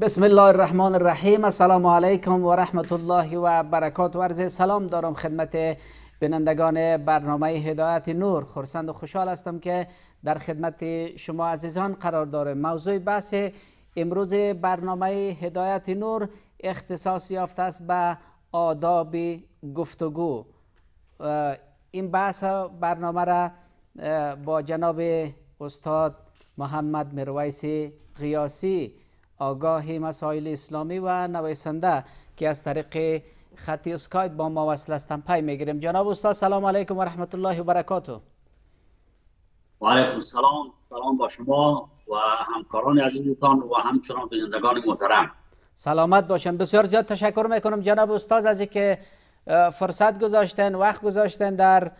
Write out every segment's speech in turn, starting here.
بسم الله الرحمن الرحیم. السلام علیکم و رحمت الله و برکاته. عرض سلام دارم خدمت بینندگان برنامه هدایت نور. خرسند و خوشحال هستم که در خدمت شما عزیزان قرار دارم. موضوع بحث امروز برنامه هدایت نور اختصاص یافته است به آداب گفتگو. این بحث برنامه را با جناب استاد محمد مرویسی قیاسی، آگاه مسائل اسلامی و نویسنده که از طریق خط اسکایپ با ما وصل هستند پی میگیریم. جناب استاد سلام علیکم و رحمت الله و برکاته. و علیکم السلام. سلام با شما و همکاران عزیزتان و همچنان بینندگان محترم. سلامت باشن. بسیار زیاد تشکر میکنم جناب استاد از اینکه فرصت گذاشتن، وقت گذاشتن در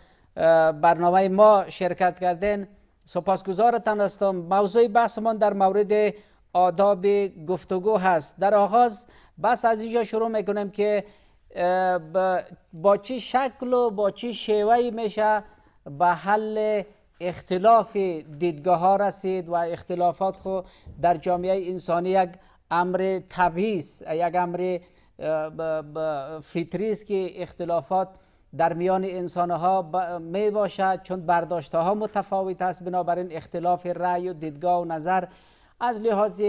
برنامه ما شرکت کردن. سپاسگزارتان هستم. موضوع بحثمان در مورد آداب گفتگو هست. در آغاز بس از اینجا شروع میکنم که با چه شکل و با چه شیوهی میشه به حل اختلاف دیدگاه ها رسید و اختلافات خو در جامعه انسانی یک امر طبیعی است، یک امر فطری است که اختلافات در میان انسان ها می باشد، چون برداشته ها متفاوت است. بنابراین اختلاف رأی و دیدگاه و نظر از لحاظ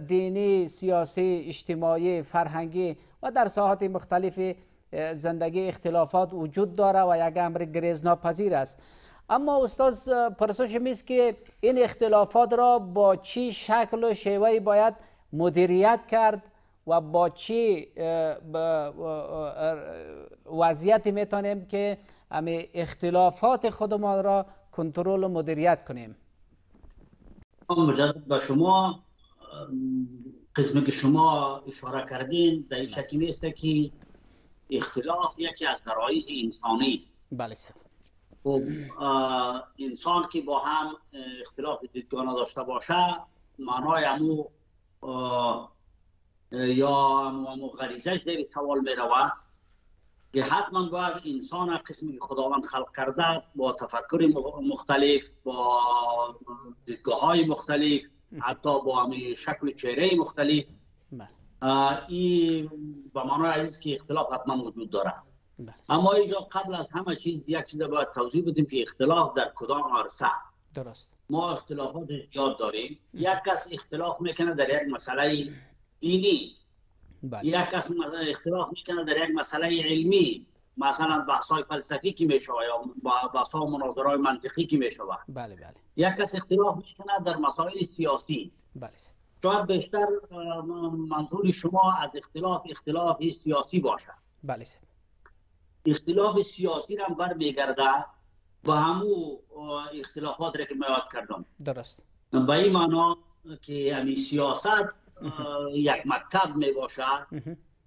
دینی، سیاسی، اجتماعی، فرهنگی و در ساحات مختلف زندگی اختلافات وجود داره و یک امر گریزناپذیر است. اما استاد پرسش میست که این اختلافات را با چی شکل و شیوهی باید مدیریت کرد و با چی وضعیتی میتونیم که همه اختلافات خودمان را کنترل و مدیریت کنیم؟ مجدد به شما قسمی که شما اشاره کردین در این شکل نیست که اختلاف یکی از غرایز انسانی است. بله صاحب. خب انسان که با هم اختلاف دیدگاه داشته باشه معنای امو یا امو غریزه است در سوال می رود که حتما باید انسان قسمی که خداوند خلق کرده با تفکر مختلف، با دیدگاه های مختلف، حتی با همه شکل چهره مختلف، این به معنای عزیز که اختلاف حتما وجود داره. اما اینجا قبل از همه چیز یک چیز باید توضیح بدیم که اختلاف در کدام عرصه. درست. ما اختلافات زیاد داریم. یک کس اختلاف میکنه در یک مسئله دینی، یک کس اختلاف میکنه در یک مسئله علمی، مثلا بحث‌های فلسفی که میشوه یا بحث‌ها مناظرهای منطقی که میشوه. بله بله. یک کس اختلاف میکنه در مسائل سیاسی. بله. شاید بیشتر منظور شما از اختلاف سیاسی باشه. بله. اختلاف سیاسی را برمیگرده و همو اختلافات را که من یاد کردم. درست. به این معنا که همین سیاست یک مکتب می باشه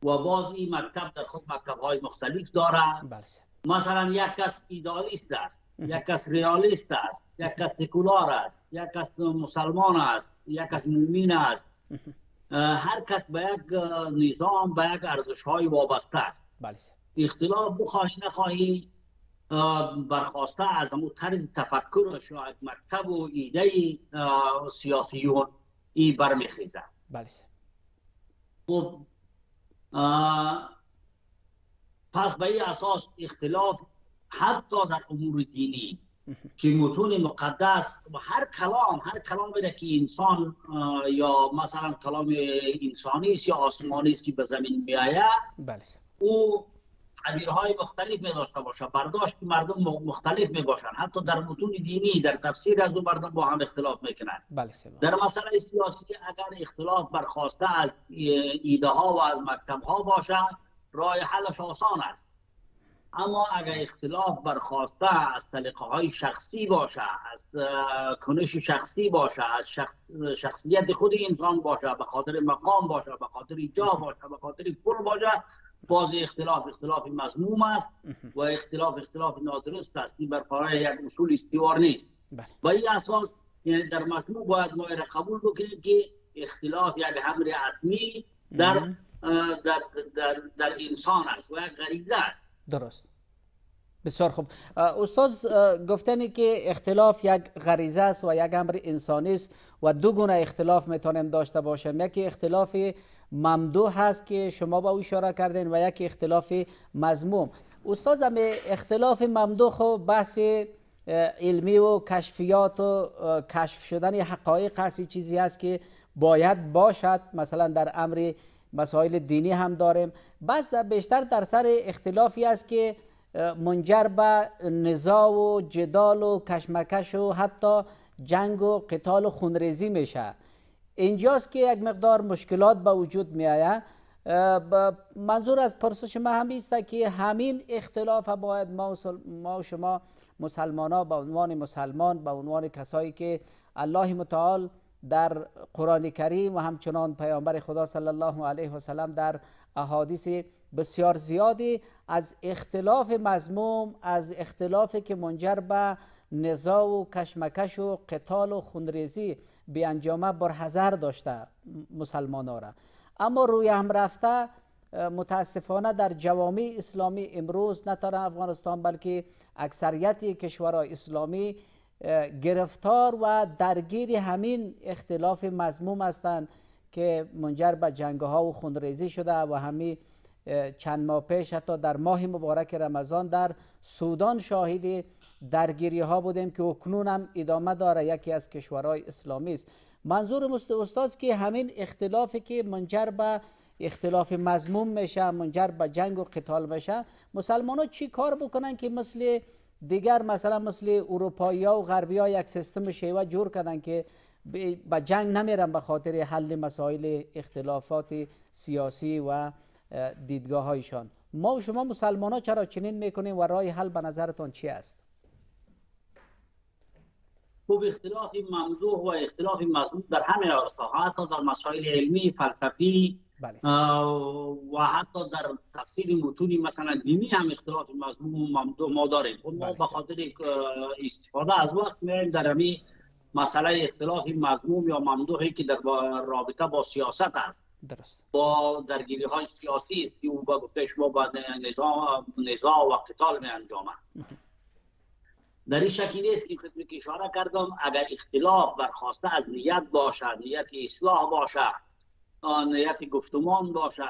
و باز این مکتب در خود مکتب‌های مختلف داره. بله. مثلا یک کس ایدئالیست است، یک کس ریالیست است، یک کس سکولار است، یک کس مسلمان است، یک کس مومن است. هر کس به یک نظام، به یک ارزش‌های وابسته است. بله. اختلاف بخواهی نخواهی برخواسته از همون طرز تفکر شاید مکتب و ایده سیاسیون ای برمیخیزه. بله. خب پس به این اساس اختلاف حتی در امور دینی که متون مقدس و هر کلامی را که انسان یا مثلا کلام انسانی است یا آسمانی است که به زمین می آید، بله، او تعبیرهای مختلف می داشته باشه، برداشت مردم مختلف می باشن. حتی در متون دینی در تفسیر از او مردم با هم اختلاف میکنن. بله. در مسئله سیاسی اگر اختلاف برخواسته از ایده ها و از مکتب ها باشه راه حلش آسان است. اما اگر اختلاف برخواسته از سلیقه های شخصی باشه، از کنش شخصی باشه، از شخصیت خود انسان باشه، به خاطر مقام باشه، به خاطر جا باشه، به خاطر پول باشه، باز اختلاف مذموم است و اختلاف نادرست است. این بر پایه یک اصول استوار نیست. با این اساس یعنی در مجموع باید ما را قبول بکنیم که اختلاف یک امر حتمی در انسان است و یک غریزه است. درست. بسیار خوب. استاد گفتنی که اختلاف یک غریزه است و یک امر انسانی است و دو گونه اختلاف میتونیم داشته باشیم. یکی اختلاف ممدوح هست که شما با او اشاره کردین و یکی اختلاف مذموم. استاد همه اختلاف ممدوح و بحث علمی و کشفیات و کشف شدن حقایق هست، چیزی هست که باید باشد. مثلا در امر مسائل دینی هم داریم. بس بیشتر در سر اختلافی است که منجر به نزاع و جدال و کشمکش و حتی جنگ و قتال و خونریزی میشه. اینجاست که یک مقدار مشکلات به وجود می آید. منظور از پرسش ما هم است که همین اختلاف باید ما و شما مسلمان ها به عنوان مسلمان، به عنوان کسایی که الله متعال در قرآن کریم و همچنان پیامبر خدا صلی الله علیه و سلم در احادیث بسیار زیادی از اختلاف مذموم، از اختلافی که منجر به نزاع و کشمکش و قتال و خونریزی به انجامه برحذر داشته مسلمانان را. اما روی هم رفته متاسفانه در جوامع اسلامی امروز نه تنها افغانستان بلکه اکثریت کشورهای اسلامی گرفتار و درگیر همین اختلاف مذموم هستند که منجر به جنگ ها و خونریزی شده و همین چند ماه پیش حتی در ماه مبارک رمضان در سودان شاهد درگیری ها بودیم که اکنون هم ادامه داره، یکی از کشورهای اسلامی است. منظور استاد که همین اختلافی که منجر به اختلاف مذموم میشه، منجر به جنگ و قتال میشه، مسلمان ها چی کار بکنن که مثل دیگر مثلا مثل اروپایی ها و غربی ها یک سیستم شیوه جور کردن که به جنگ نمیرن به خاطر حل مسائل اختلافات سیاسی و دیدگاه هایشان. ما و شما مسلمان ها چرا چنین میکنیم و راه حل به نظرتان چی است؟ خب اختلاف ممدوح و اختلاف مذموم در همه راستا، حتی در مسائل علمی، فلسفی و حتی در تفسیر متون مثلا دینی هم اختلاف مذموم و ممدوح ما داریم. خب ما به خاطر استفاده از وقت میایم در همین مسئله اختلاف مذموم یا ممدوحی که در رابطه با سیاست است، درست، با درگیری های سیاسی است که او با گفته شما با نزاع و قتال می انجامه. در این شکل نیست که قسمی که اشاره کردم، اگر اختلاف برخواسته از نیت باشد، نیت اصلاح باشد، نیت گفتمان باشد،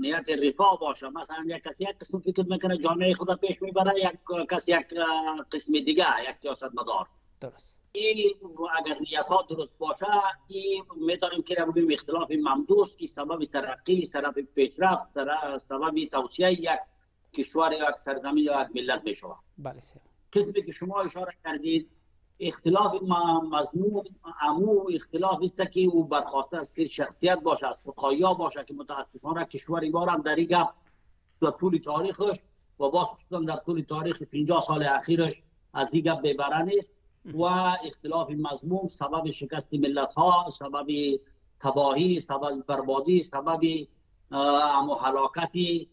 نیت رفاه باشد، مثلا یک کسی یک قسم فکر میکنه جامعه خدا پیش میبره، یک کسی یک قسم دیگه، یک سیاست مدار، درست، این اگر نیت ها درست باشه، این میتونیم که بگیم اختلاف ممدوح که سبب ترقی، سبب پیشرفت، سبب توسعه یک کشور یا یک سرزمین یا یک ملت بشه. بله. کسی که شما اشاره کردید اختلاف مذموم عمو اختلاف است که او برخواسته است که شخصیت باشه، از خودخواهی باشه که متاسفانه کشور ما هم در این گپ در طول تاریخش و باز در طول تاریخ 50 سال اخیرش از این گپ ببره نیست و اختلاف مذموم سبب شکست ملت ها، سبب تباهی، سبب بربادی، سبب هلاکتی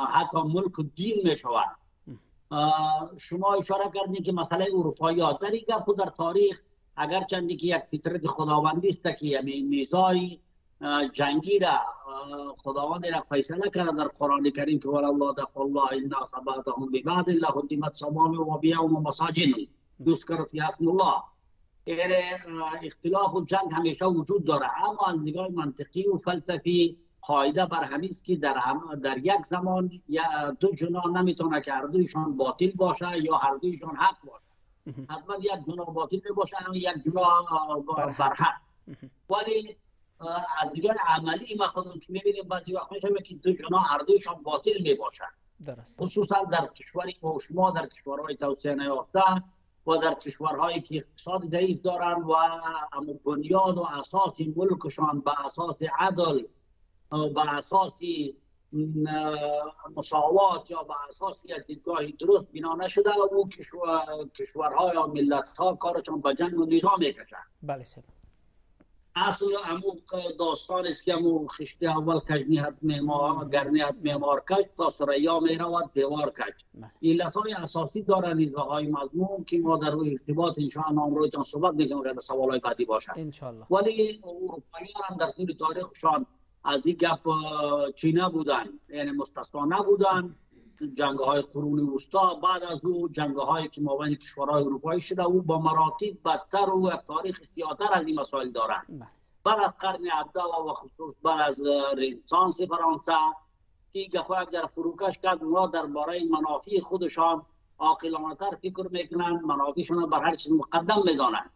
حتی ملک و دین می شود. شما اشاره کردید که مسئله اروپایی ها در این گپ در تاریخ اگر چندی که یک فطرت خداوندی است که یعنی نزاع جنگی را خداوند را فیصله کرده در قرآن کریم که والله دفع الله الناس بعضهم ببعض لهدمت صوامع و بیع و مساجد یذکر فیها اسم الله. اختلاف و جنگ همیشه وجود داره، اما از نگاه منطقی و فلسفی قاعده بر همین است که در یک زمان دو جناح نمیتونه که هر دویشان باطل باشه یا هر دویشان حق باشه. حتما یک جناح باطل باشه و یک جناح برحق. ولی از نگاه عملی ما خودمون که میبینیم بعضی وقت میشه که دو جناح هر دویشان باطل میباشن. خصوصا در کشوری که شما در کشورهای توسعه نیافته و در کشورهایی که اقتصاد ضعیف دارن و بنیاد و اساس ملکشان به اساس عدل، به اساس مساوات یا به اساس دیدگاه درست بنا نشده و او کشورها یا ملت‌ها کارشان به جنگ و نظام میکشن. بله سر. اصل امو داستان است که امو خشت اول کجنیت معمار گرنیت معمار کج تا سریا میرود دیوار کج. علت‌های اساسی دارن نزاع‌های مذموم که ما در روی ارتباط انشاءالله امروزتان صحبت می‌کنیم که سوالای بعدی باشه. انشاءالله. ولی اروپایی‌ها هم در طول تاریخشان از این گپ چی نبودن، یعنی مستثنا نبودن جنگ‌های قرون وسطا، بعد از او جنگ‌هایی که مابین کشورهای اروپایی شده، او با مراتب بدتر و تاریخ سیاه‌تر از این مسائل دارند. بعد از قرن 17 و خصوص بعد از رنسانس فرانسه که گپا یک ذره فروکش کرد، اونا درباره منافع خودشان عاقلانه‌تر فکر میکنن، منافعشون بر هر چیز مقدم میدانند.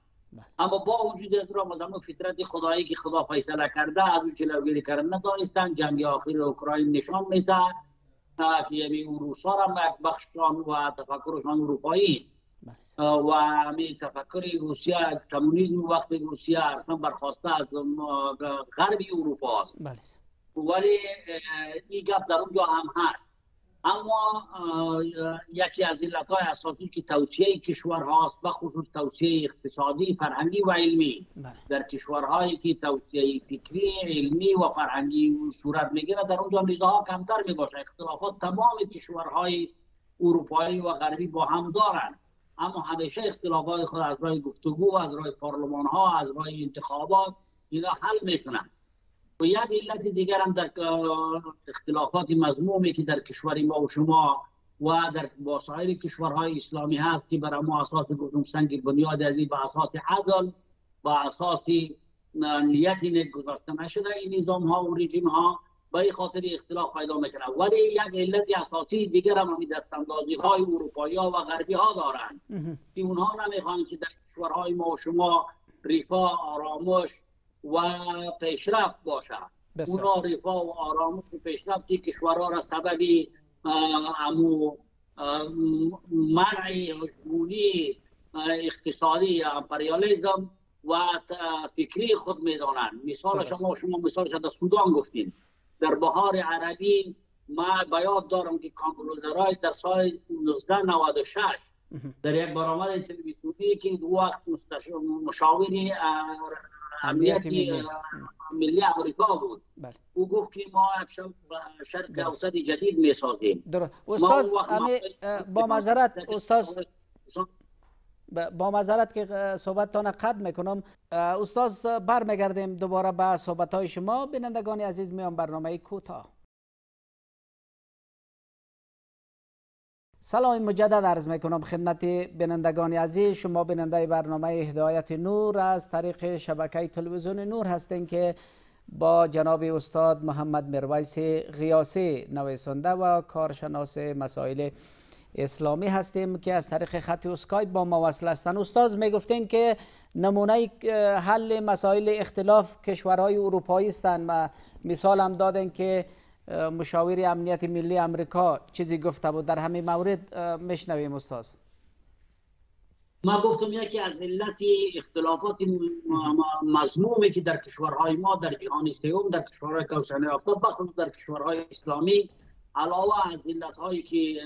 اما با وجود از را مزمون فطرت خدایی که خدا فیصله کرده از اون جلوگیری کردن ندانستند. جنگ آخر اوکراین نشان میده که یعنی روسا را یک بخششان و تفکرشان اروپایی است و همین تفکر روسیه، کمونیسم وقت روسیه اصلا برخواسته از غرب اروپا است. ولی این گپ در اونجا هم هست. اما یکی از علتهای اساسی که توسعه کشورهاست و خصوص توسعه اقتصادی، فرهنگی و علمی در کشورهایی که توسعه فکری، علمی و فرهنگی صورت میگیره، در اونجا نزاعها کمتر میباشه. اختلافات تمام کشورهای اروپایی و غربی با هم دارند، اما همیشه اختلافات خود از راه گفتگو، از راه پارلمان ها، از راه انتخابات اینا حل میکنن. و یک علت دیگر هم در اختلافات مذمومی که در کشور ما و شما و در با سایر کشورهای اسلامی هست که برای ما اساس گفتم سنگ بنیاد از این به اساس عدل و اساس نیت نیک گذاشته نشده این نظام ها و رژیم ها، به این خاطر اختلاف پیدا میکنه. ولی یک علت اساسی دیگر هم دستاندازی های اروپایی ها و غربی ها دارند که اونها نمیخوان که در کشورهای ما و شما رفاه، آرامش و پیشرفت باشه. اونا رفاه و آرامش و پیشرفتی کشورها را سببی منع هژمونی اقتصادی یا امپریالیسم و فکری خود میدانند. مثال شما مثالش در سودان گفتین. در بهار عربی ما بیاد دارم که کاندولیزا رایس در سال 1996 در یک برنامه تلویزیونی که دو وقت مشاوری امنیت ملی آمریکا بود، او گفت که ما شرق اوسط جدید میسازیم. استاد با معذرت که صحبتتان قطع میکنم، استاد برمیگردیم دوباره به صحبت های شما. بینندگان عزیز، میان برنامه کوتاه. سلام مجدد عرض میکنم خدمت بینندگان عزیز. شما بیننده برنامه هدایت نور از طریق شبکه تلویزیون نور هستین که با جناب استاد محمد میرویس غیاثی، نویسنده و کارشناس مسائل اسلامی هستیم که از طریق خط اسکایپ با ما وصل هستند. استاد میگفتین که نمونه حل مسائل اختلاف کشورهای اروپایی هستند و مثال هم دادن که مشاور امنیت ملی امریکا چیزی گفته بود. در همین مورد میشنویم استاد. ما گفتم یکی از علت اختلافات مذمومی که در کشورهای ما در جهان سوم، در کشورهای توسعه یافته بخصوص در کشورهای اسلامی، علاوه از علت‌هایی که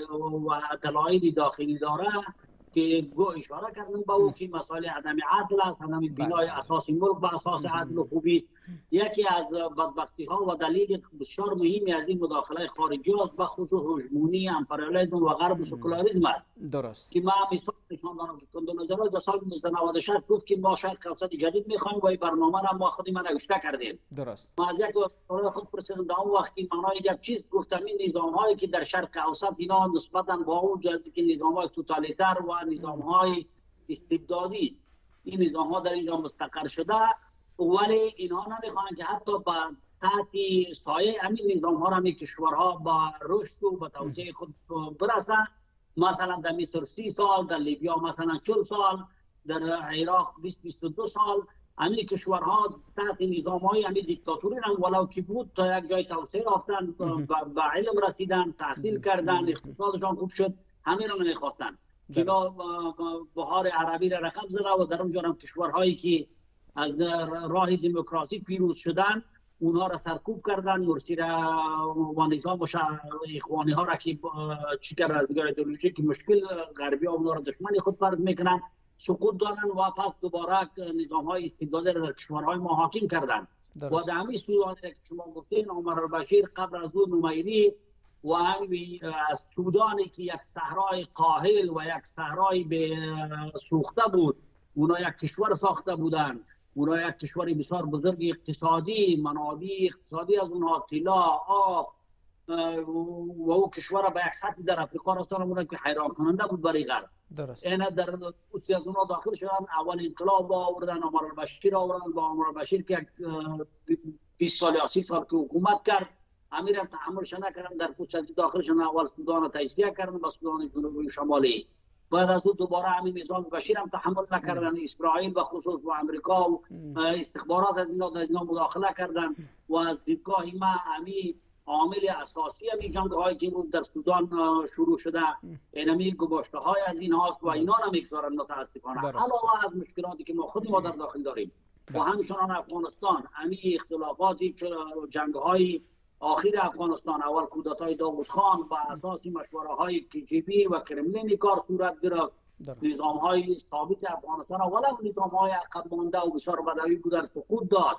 و دلایل داخلی داره که اشاره کردم به او که مسائل عدم عدل است، عدم بنای اساس ملک به اساس عدل و خوبی است. یکی از بدبختی ها و دلیل بسیار مهمی از این مداخله خارجی است به خصوص هژمونی، امپریالیسم و غرب و سکولاریسم است. درست. که ما مثال نشان دادم که کاندولیزا رایس در سال 1996 گفت که ما شرق اوسط جدید می‌خوایم و این برنامه را ما خودمان نوشته کردیم. درست. ما از یک خود پرسیدم در اون وقت که معنای یک چیز گفتم این نظام‌هایی که در شرق اوسط اینا نسبتاً با اون جزئی که نظام‌های توتالیتر و نظام‌های استبدادی است، این نظام‌ها در اینجا مستقر شده، ولی اینها نمی‌خوان که حتی با تحت سایه همین نظام‌ها را می کشورها با رشد و با توسعه خود برسن. مثلا در مصر 30 سال، در لیبیا مثلا 40 سال، در عراق 20-22 سال. همین کشورها تحت نظام‌های همین دیکتاتوری هم ولو که بود تا یک جای توسعه یافتن، به علم رسیدن، تحصیل کردن، اقتصادشان خوب شد. همین را نمی‌خواستن. اینا بهار عربی را رقم زده و در اونجا هم کشورهایی که از راه دموکراسی پیروز شدن اونها را سرکوب کردن. مرسی را و نظام اخوانی ها را که چیکار از نظر ایدئولوژیک مشکل غربی ها اونها را دشمن خود فرض میکنن، سقوط دادن و پس دوباره نظام های استبدادی را در کشورهای ما حاکم کردن. و در همین سودان که شما گفتین، عمر البشیر قبل از اون نمیری و همین از سودانی که یک صحرای قاحل و یک صحرای به سوخته بود، اونا یک کشور ساخته بودن. اونا یک کشور بسیار بزرگ اقتصادی، منابع اقتصادی از اونها طلا، آب و او کشور به یک سطحی در افریقا رسانده بودن که حیران کننده بود برای غرب. درست. اینا در روسیه از اونها داخل شدن، اول انقلاب آوردن، عمر البشیر آوردن، با عمر البشیر که 20 سال یا 30 سال که حکومت کرد، امیر تحملش نکردن، در پوست داخل شدن، اول سودان تجزیه کردن با سودان جنوبی و شمالی. بعد از اون دوباره همین نظام بشیر هم تحمل نکردن، اسرائیل و خصوص با امریکا و استخبارات از اینا مداخله کردن و از دیدگاه ما همین عامل اساسی همین جنگ‌هایی که در سودان شروع شده اینمی گذشته‌های از این هاست و اینا نمیگذارن متاسفانه. علاوه از مشکلاتی که ما خود ما در داخل داریم و همچنان افغانستان همین اختلافاتی جنگ‌های آخر افغانستان، اول کودتای داوود خان با اساس مشوره‌های KGB و کرملین کار صورت گرفت. نظام‌های ثابت افغانستان اولا نظام‌های عقب مانده و بسیار بدوی بودن سقوط داد.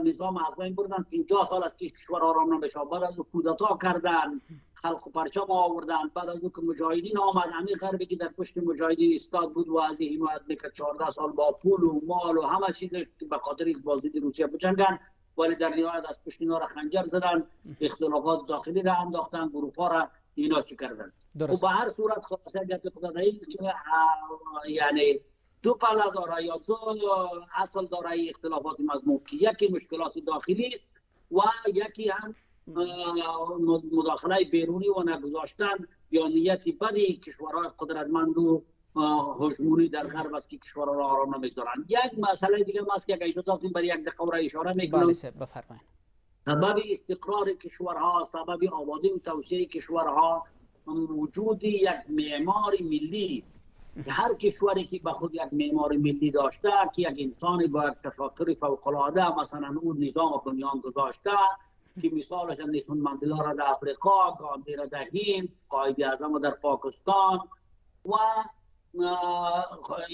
نظام از بین بردن، 50 سال است که کشور آرام نمیشه. بعد از کودتا کردن، خلق و پرچم آوردن، بعد از که مجاهدین آمد، همین غربی که در پشت مجاهدین استاد بود و از حمایت میکرد 14 سال با پول و مال و همه چیزش به خاطر بازدید روسیه بجنگن، ولی در نهایت از پشت اینا را خنجر زدن، اختلافات داخلی را انداختن، گروه‌ها را اینا چی کردن. و به هر صورت خلاصه گپ خدا این که یعنی دو پله داره یا دو اصل داره اختلافات مضمون که یکی مشکلات داخلی است و یکی هم مداخله بیرونی و نگذاشتن یا نیتی بدی کشورهای قدرتمند و هجمونی در غرب است که کشورها را آرام نمیگذارند. یک مسئله دیگه است که اگه ایشون گفتیم برای یک دقیقه را اشاره میکنم. بفرمایید. سبب استقرار کشورها، سبب آبادی و توسعه کشورها وجود یک معمار ملی است. هر کشوری که به خود یک معمار ملی داشته که یک انسانی با یک تفکر فوق العاده مثلا اون نظام بنیان گذاشته که مثالش نیلسون ماندلا را در افریقا، گاندی را در هند، قائد اعظم در پاکستان و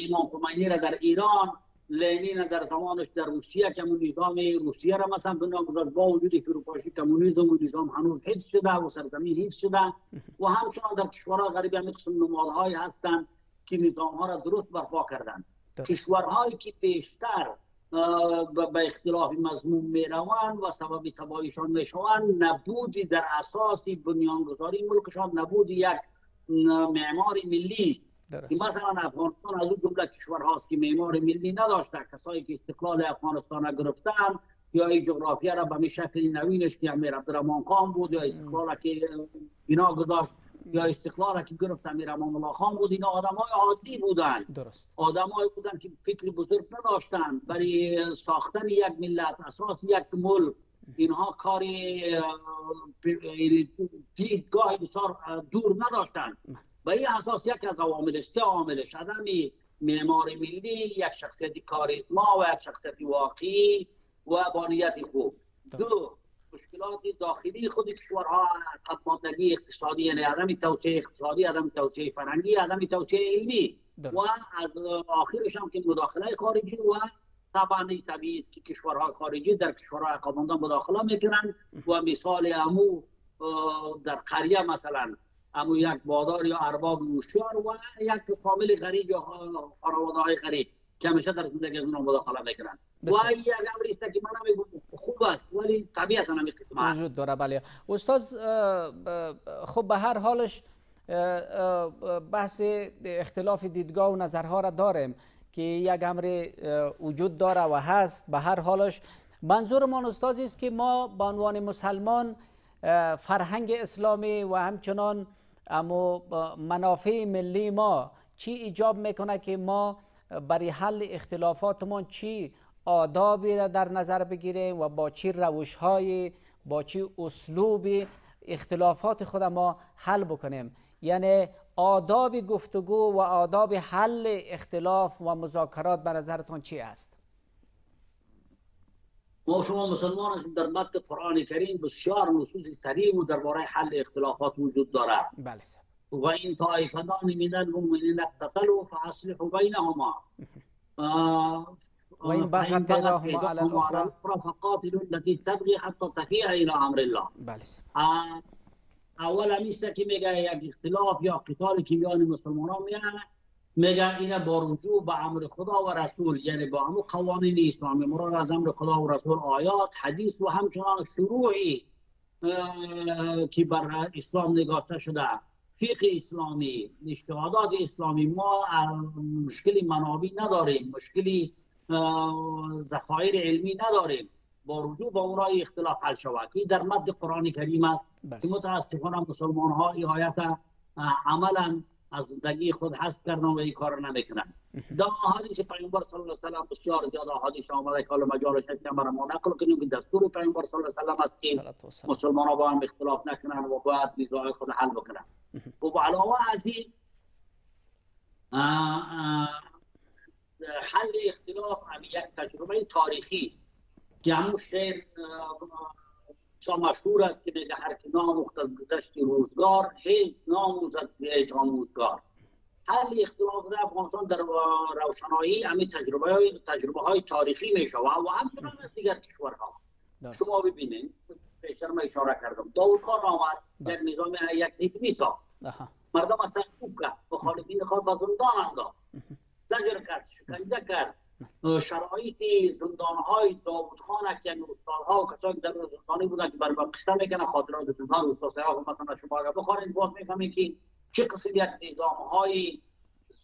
امام خمینی را در ایران، لنین در زمانش در روسیه که نظام روسیه را مثلا بنیان گذاشت، با وجود فروپاشی کمونیسم و نظام هنوز حفظ شده و سرزمین حفظ شده و همچنان در کشورهای غریبی هم قسم نمادهایی هستند که نظامها را درست برپا کردند. کشورهایی که بیشتر به اختلاف مضمون می روند و سبب تباهیشان می شوند، نبودی در اساسی بنیانگذاری ملکشان نبود یک معمار ملی است. مثلا افغانستان از اون جمله کشورهاست که معمار ملی نداشته. کسایی که استقلال افغانستان را گرفتن یا این جغرافیا را به می شکل نوینش که امیر عبدالرحمن خان بود یا استقلال که اینا گذاشت یا استقلال که گرفت امیر امان الله خان بود، اینا آدم‌های عادی بودن. درست. آدم‌هایی بودن که فکر بزرگ نداشتن برای ساختن یک ملت، اساس یک ملک. اینها کاری دیدگاه بسیار دور نداشتن. به این اساس یک از عواملش، سه عاملش، عدم معمار ملی، یک شخصیت کاریزما و یک شخصیت واقعی و با نیت خوب. دو، مشکلات داخلی خود کشورها، عقب ماندگی اقتصادی، یعنی عدم توسعه اقتصادی، عدم توسعه فرهنگی، عدم توسعه علمی و از آخرش هم که مداخله خارجی و طبعا طبیعی است که کشورهای خارجی در کشورهای عقب مانده مداخله میکنن و مثال امو در قریه مثلا امو یک بادار یا ارباب هوشیار و یک فامیل غریب یا خانواده‌های غریب که همیشه در زندگی از اونها مداخله میکنن و یک امری است که من نمیگم خوب است ولی طبیعتا همین قسم است وجود داره. بله استاد، خب به هر حالش بحث اختلاف دیدگاه و نظرها را داریم که یک امر وجود داره و هست. به هر حالش منظورمان استاد است که ما به عنوان مسلمان فرهنگ اسلامی و همچنان منافع ملی ما چی ایجاب میکنه که ما برای حل اختلافاتمان چی آدابی را در نظر بگیریم و با چی روش‌های، با چی اسلوبی اختلافات خود ما حل بکنیم. یعنی آداب گفتگو و آداب حل اختلاف و مذاکرات به نظرتان چی است؟ ما شما مسلمان هستیم، در متن قرآن کریم بسیار نصوص صریح و درباره حل اختلافات وجود دارد. بله. و این طائفتان من المؤمنین اقتتلوا فاصلحوا بینهما و این بغت احداهما علی الاخری فقاتلوا التي تبغي حتى تفیء الی امر الله. بله. اول همیشه که میگه یک اختلاف یا قتالی که میان مسلمانان میگه اینا با رجوع به امر خدا و رسول، یعنی با همون قوانین اسلامی، مراد از امر خدا و رسول آیات، حدیث و همچنان شروعی که بر اسلام نگاشته شده، فقه اسلامی، اجتهادات اسلامی، ما مشکلی منابی نداریم، مشکلی ذخایر علمی نداریم، با رجوع به اونها اختلاف حل شود که در مد قرآن کریم است که متاسفانه مسلمان ها این آیت عملا از زندگی خود حذف کردن و این کار نمیکنن. در احادیث پیامبر صلی الله علیه و سلم بسیار زیاد احادیث آمده که حالا مجالش نیست که ما نقل کنیم که دستور پیامبر صلی الله علیه و سلم است که مسلمان ها با هم اختلاف نکنن و باید نزاع خود حل بکنن. و علاوه از این حل اختلاف هم یک تجربه تاریخی است که همون شعر مشهور است که میگه هر که ناموخت از گذشت روزگار هیچ ناموزد ز هیچ آموزگار. حل اختلاف در افغانستان در روشنایی همین تجربه های تاریخی می شود و همچنان از دیگر کشورها. شما ببینید پیشتر من اشاره کردم داوود خان آمد یک نظام یک حزبی ساخت، مردم اصلا خوب کرد، مخالفین خود به زندان انداخت، زجر کرد، شکنجه کرد. شرایط زندانهای داوود خان که استادها و کسایی که در زندانی بودن که برای قصه میکنن خاطرات زندان استاد سیاف مثلا شما اگر بخوانید باز میفهمید که چه قسم یک نظامهای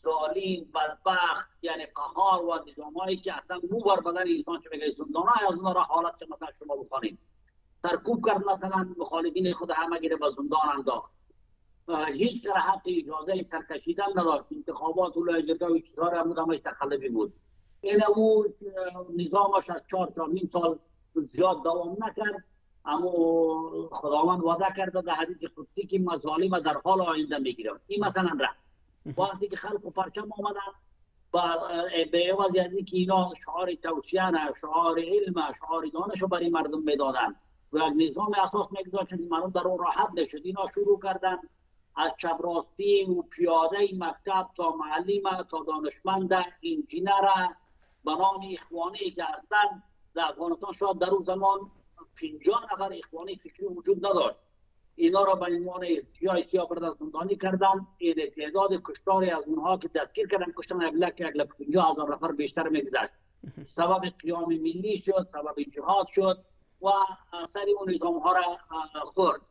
ظالم بدبخت یعنی قهار و نظامهایی که اصلا مو بر بدن انسان چه میگه زندانهای از اونها را حالت که مثلا شما بخوانید سرکوب کرد، مثلا مخالفین خود همه گیره به زندان انداخت، هیچ طرح حق اجازه سرکشیدن نداشت، انتخابات اولای جرگه و چیزها را همش تخلفی بود. این او نظامش از 4 تا نیم سال زیاد دوام نکرد، اما خداوند وعده کرده در حدیث قدسی که مظالم در حال آینده میگیره. این مثلا رفت وقتی که خلق و پرچم آمدن به عوض از اینکه اینا شعار توصیه، شعار علم، شعار دانش رو برای مردم میدادن و یک نظام اساس میگذاشتن که مردم در اون راحت نشد، اینا شروع کردن از چپراستی و پیاده مکتب تا معلم تا دانشمند انجینر به نام اخوانی که هستند در افغانستان شاید در اون زمان 50 نفر اخوانی فکری وجود نداشت، اینا را به عنوان جای سیاه زندانی کردن. این تعداد کشتاری از اونها که دستگیر کردن کشتن اگلک 50,000 نفر بیشتر میگذشت، سبب قیام ملی شد، سبب جهاد شد و سری اون نظام ها را خورد.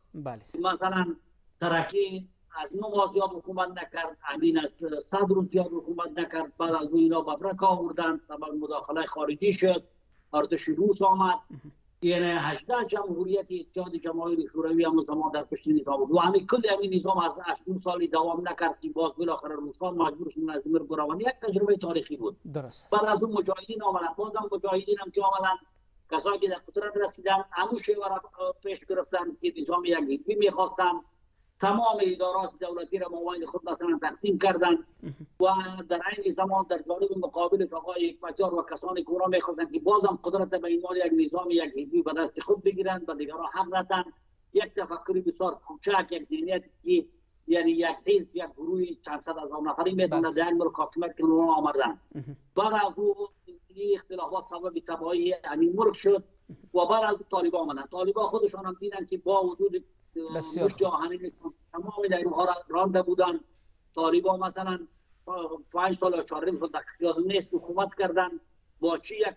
مثلا ترکی از 9 ماه زیاد حکومت نکرد، امین از 100 روز زیاد حکومت نکرد، بعد از اون اینا بفرک آوردن، سبب مداخله خارجی شد، ارتش روس آمد، یعنی 18 جمهوریت اتحاد جماهیر شوروی هم زمان در پشت نظام بود و همین کل همین نظام از 8 سالی دوام نکرد که باز بالاخره روسان مجبور شدن از امیر گروانی. یک تجربه تاریخی بود. درست. بعد از اون مجاهدین آمدن، بازم مجاهدین هم که آمدن کسایی که در قدرت رسیدن همون شیوه را پیش گرفتن که نظام یک حزبی میخواستن، تمام ادارات دولتی را مابین خود مثلا تقسیم کردن و در این زمان در جانب مقابل آقای حکمتیار و کسانی که اونا میخواستن که بازم قدرت به عنوان یک نظام یک حزبی به دست خود بگیرن و دیگران حق ندن، یک تفکری بسیار کوچک، یک ذهنیتی که یعنی یک حزب یک گروه چند صد هزار نفری میتونه در ملک حاکمیت کنه اونا آمدن. بعد از اون اختلافات سبب تباهی همین ملک شد و بعد از طالبان آمدن. طالبان خودشان هم دیدن که با وجود مشتی آهنی تمام نیروها را رانده بودن، طالبان مثلا 5 سال یا 4 سال در اختیار نیست حکومت کردن، با چی یک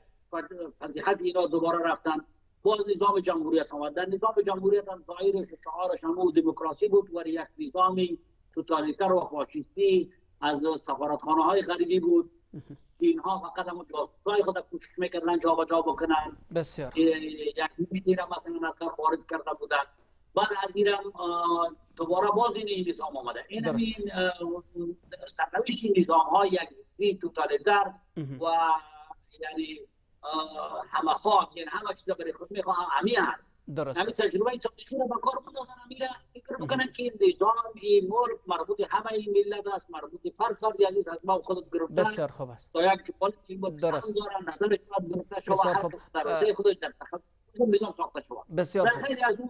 فضیحت اینا دوباره رفتن، باز نظام جمهوریت آمد. در نظام جمهوریت هم ظاهرش و شعارش هم دموکراسی بود و یک نظامی توتالیتر و فاشیستی از سفارتخانه های غربی بود که اینها فقط هم جاسوسای خود کوشش میکردن جابجا بکنن. بسیار یک میزی را مثلا از خارج کرده بودن. بعد از اینم دوباره باز این نظام آمده. این همین سرنوشت نظام های یک حزبی توتالیتر و یعنی همه خاک، یعنی همه چیز برای خود میخواه همین هست. همین تجربه تاریخی را به کار بندازن، همین فکر بکنن که نظام این ملک مربوط همه این ملت است، مربوط فرد فردی عزیز از ما خودت گرفتن. بسیار خوب است. تا یک جوال این بود دارن نظر خود گرفته شما هر درسته خودش در تخصص نظام ساخته شما. بسیار خوب. در خیلی از اون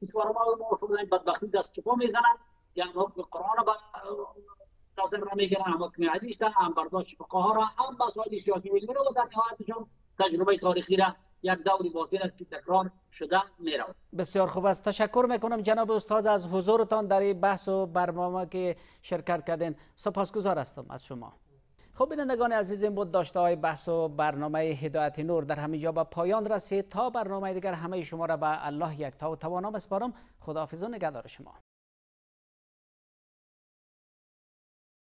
کشورها ما شدن بدبختی دست کپا میزنن، یا حکم قرآن با نظر را میگیرن، هم حکم حدیث هم برداشت فقها را، هم مسائل سیاسی ملی را و در نهایتشون تجربه تاریخی را یک دوری باطل است که تکرار شده میرود. بسیار خوب است. تشکر میکنم جناب استاد از حضورتان در این بحث و برنامه که شرکت کردین. سپاسگزار هستم از شما. خب خب بینندگان عزیز، این بود داشته های بحث و برنامه هدایت نور در همینجا به پایان رسید. تا برنامه دیگر همه شما را به الله یکتا و توانا بسپارم. خداحافظ و نگهدار شما.